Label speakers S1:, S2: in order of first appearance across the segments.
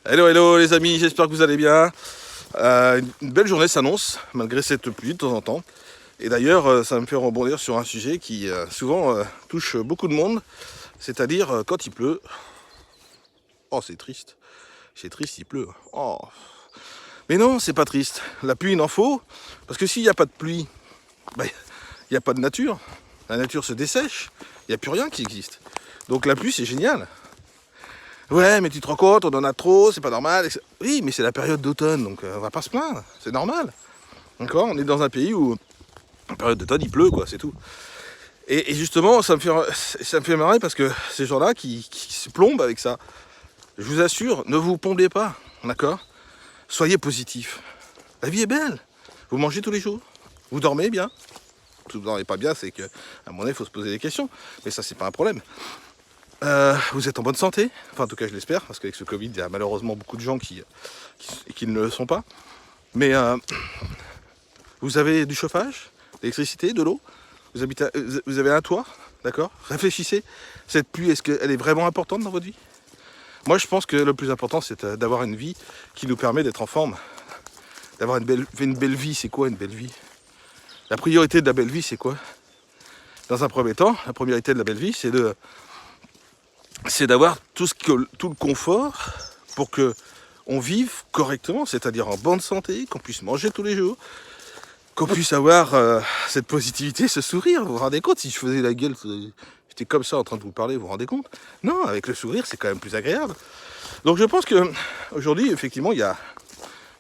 S1: Hello, hello les amis, j'espère que vous allez bien. Une belle journée s'annonce, malgré cette pluie de temps en temps. Et d'ailleurs, ça me fait rebondir sur un sujet qui souvent touche beaucoup de monde, c'est-à-dire quand il pleut. Oh, c'est triste. C'est triste, il pleut. Oh. Mais non, c'est pas triste. La pluie, il en faut, parce que s'il n'y a pas de pluie, il n'y a pas de nature. La nature se dessèche, il n'y a plus rien qui existe. Donc la pluie, c'est génial. Ouais, mais tu te rends compte, on en a trop, c'est pas normal. Oui, mais c'est la période d'automne, donc on va pas se plaindre, c'est normal. D'accord. On est dans un pays où, en période d'automne, il pleut, quoi, c'est tout. Et justement, ça me fait marrer parce que ces gens-là qui se plombent avec ça, je vous assure, ne vous plombez pas, d'accord. Soyez positifs. La vie est belle. Vous mangez tous les jours. Vous dormez bien. Si vous ne dormez pas bien, c'est qu'à un moment donné, il faut se poser des questions. Mais ça, c'est pas un problème. Vous êtes en bonne santé, enfin en tout cas je l'espère, parce qu'avec ce Covid il y a malheureusement beaucoup de gens qui ne le sont pas. Mais vous avez du chauffage, de l'électricité, de l'eau, vous avez un toit, d'accord. Réfléchissez, cette pluie, est-ce qu'elle est vraiment importante dans votre vie? Moi je pense que le plus important c'est d'avoir une vie qui nous permet d'être en forme, d'avoir une belle vie. C'est quoi une belle vie? La priorité de la belle vie c'est quoi? Dans un premier temps, la priorité de la belle vie c'est d'avoir tout le confort pour que on vive correctement, c'est-à-dire en bonne santé, qu'on puisse manger tous les jours, qu'on puisse avoir cette positivité, ce sourire. Vous vous rendez compte, si je faisais la gueule, j'étais comme ça en train de vous parler, vous vous rendez compte? Non, avec le sourire, c'est quand même plus agréable. Donc je pense que aujourd'hui, effectivement, il y a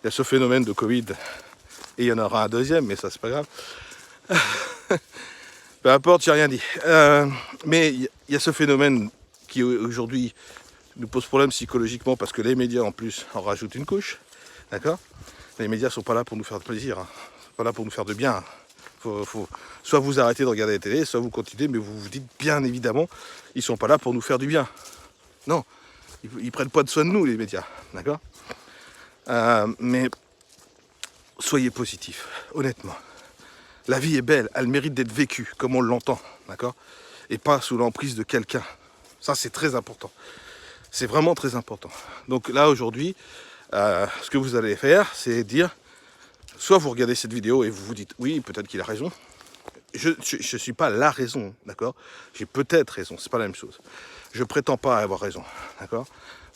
S1: ce phénomène de Covid, et il y en aura un deuxième, mais ça c'est pas grave. Peu importe, j'ai rien dit. Mais il y a ce phénomène qui aujourd'hui nous pose problème psychologiquement parce que les médias en plus en rajoutent une couche, d'accord. Les médias sont pas là pour nous faire de plaisir, hein. Sont pas là pour nous faire de bien. Soit vous arrêtez de regarder la télé, soit vous continuez, mais vous vous dites bien évidemment, ils sont pas là pour nous faire du bien. Non, ils prennent pas de soin de nous les médias, d'accord. Mais soyez positifs, honnêtement. La vie est belle, elle mérite d'être vécue comme on l'entend, d'accord, et pas sous l'emprise de quelqu'un. Ça c'est très important. C'est vraiment très important. Donc là aujourd'hui, ce que vous allez faire, c'est dire, soit vous regardez cette vidéo et vous vous dites, oui, peut-être qu'il a raison. Je suis pas la raison, d'accord. J'ai peut-être raison, c'est pas la même chose. Je prétends pas avoir raison, d'accord.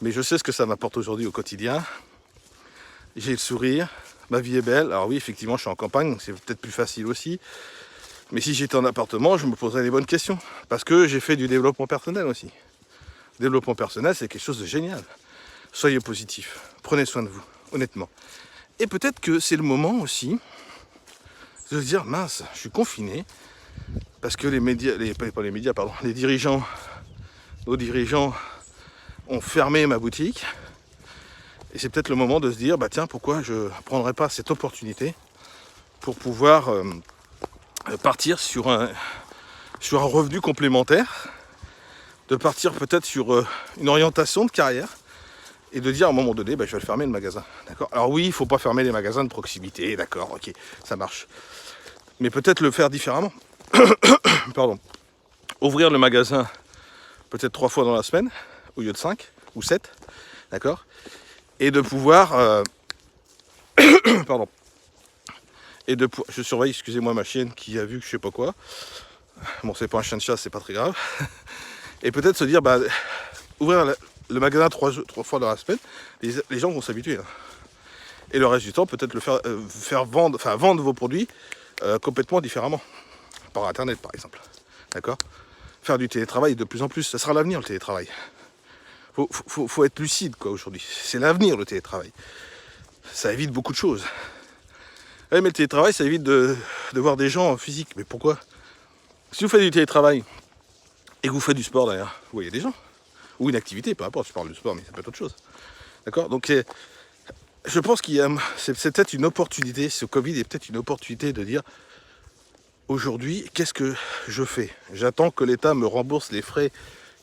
S1: Mais je sais ce que ça m'apporte aujourd'hui au quotidien. J'ai le sourire, ma vie est belle. Alors oui, effectivement, je suis en campagne, donc c'est peut-être plus facile aussi. Mais si j'étais en appartement, je me poserais les bonnes questions. Parce que j'ai fait du développement personnel aussi. Développement personnel, c'est quelque chose de génial. Soyez positifs, prenez soin de vous, honnêtement. Et peut-être que c'est le moment aussi de se dire, mince, je suis confiné, parce que les médias, pas les médias, pardon, les dirigeants, nos dirigeants ont fermé ma boutique. Et c'est peut-être le moment de se dire, bah tiens, pourquoi je ne prendrais pas cette opportunité pour pouvoir partir sur un revenu complémentaire, de partir peut-être sur une orientation de carrière, et de dire à un moment donné, bah, je vais le fermer le magasin. D'accord. Alors oui, il ne faut pas fermer les magasins de proximité, d'accord, ok, ça marche. Mais peut-être le faire différemment. Pardon. Ouvrir le magasin peut-être 3 fois dans la semaine, au lieu de 5 ou 7, d'accord. Et de pouvoir... Pardon. Et je surveille, excusez-moi, ma chienne qui a vu que je sais pas quoi. Bon, c'est pas un chien de chasse, c'est pas très grave. Et peut-être se dire, bah, ouvrir le magasin 3 fois dans la semaine, les gens vont s'habituer. Hein. Et le reste du temps, peut-être le faire vendre vos produits complètement différemment. Par internet, par exemple. D'accord. Faire du télétravail de plus en plus, ça sera l'avenir, le télétravail. Faut être lucide, quoi, aujourd'hui. C'est l'avenir, le télétravail. Ça évite beaucoup de choses. Ouais, mais le télétravail, ça évite de voir des gens en physique. Mais pourquoi? Si vous faites du télétravail et que vous faites du sport d'ailleurs, vous voyez des gens. Ou une activité, peu importe, je parle de sport, mais ça peut être autre chose. D'accord. Donc je pense c'est peut-être une opportunité, ce Covid est peut-être une opportunité de dire, aujourd'hui, qu'est-ce que je fais? J'attends que l'État me rembourse les frais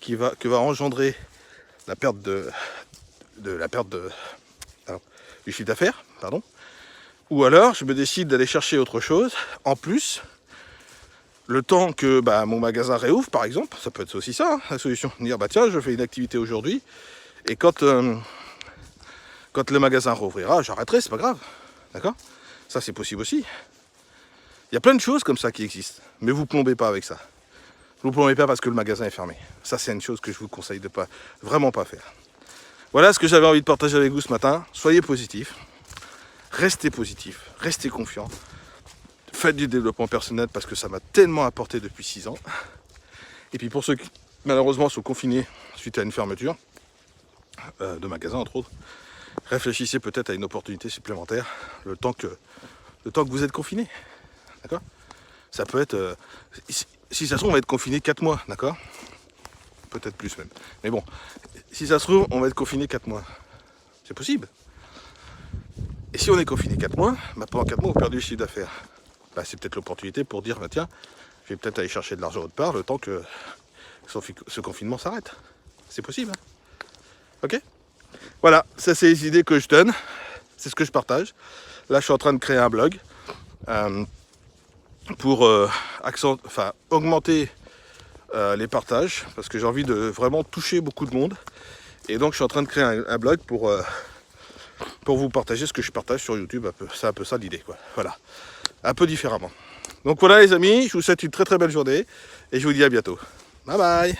S1: que va engendrer la perte du chiffre d'affaires, pardon. Ou alors, je me décide d'aller chercher autre chose, en plus, le temps que mon magasin réouvre, par exemple. Ça peut être aussi ça, hein, la solution. Dire, tiens, je fais une activité aujourd'hui, et quand Quand le magasin rouvrira, j'arrêterai, c'est pas grave. D'accord? Ça, c'est possible aussi. Il y a plein de choses comme ça qui existent. Mais vous plombez pas avec ça. Vous plombez pas parce que le magasin est fermé. Ça, c'est une chose que je vous conseille de pas, vraiment pas faire. Voilà ce que j'avais envie de partager avec vous ce matin. Soyez positifs. Restez positifs. Restez confiants. Faites du développement personnel parce que ça m'a tellement apporté depuis 6 ans. Et puis pour ceux qui, malheureusement, sont confinés suite à une fermeture de magasin, entre autres, réfléchissez peut-être à une opportunité supplémentaire le temps que vous êtes confinés. D'accord? Ça peut être... si ça se trouve, on va être confiné 4 mois, d'accord? Peut-être plus même. Mais bon, si ça se trouve, on va être confiné 4 mois. C'est possible. Et si on est confiné 4 mois, bah pendant 4 mois, on perd du chiffre d'affaires. Bah, c'est peut-être l'opportunité pour dire, bah, tiens, je vais peut-être aller chercher de l'argent autre part le temps que ce confinement s'arrête. C'est possible. Hein? Ok? Voilà, ça c'est les idées que je donne. C'est ce que je partage. Là, je suis en train de créer un blog pour augmenter les partages, parce que j'ai envie de vraiment toucher beaucoup de monde. Et donc, je suis en train de créer un blog pour vous partager ce que je partage sur YouTube. C'est un peu ça l'idée, quoi. Voilà, un peu différemment. Donc voilà les amis, je vous souhaite une très très belle journée et je vous dis à bientôt. Bye bye.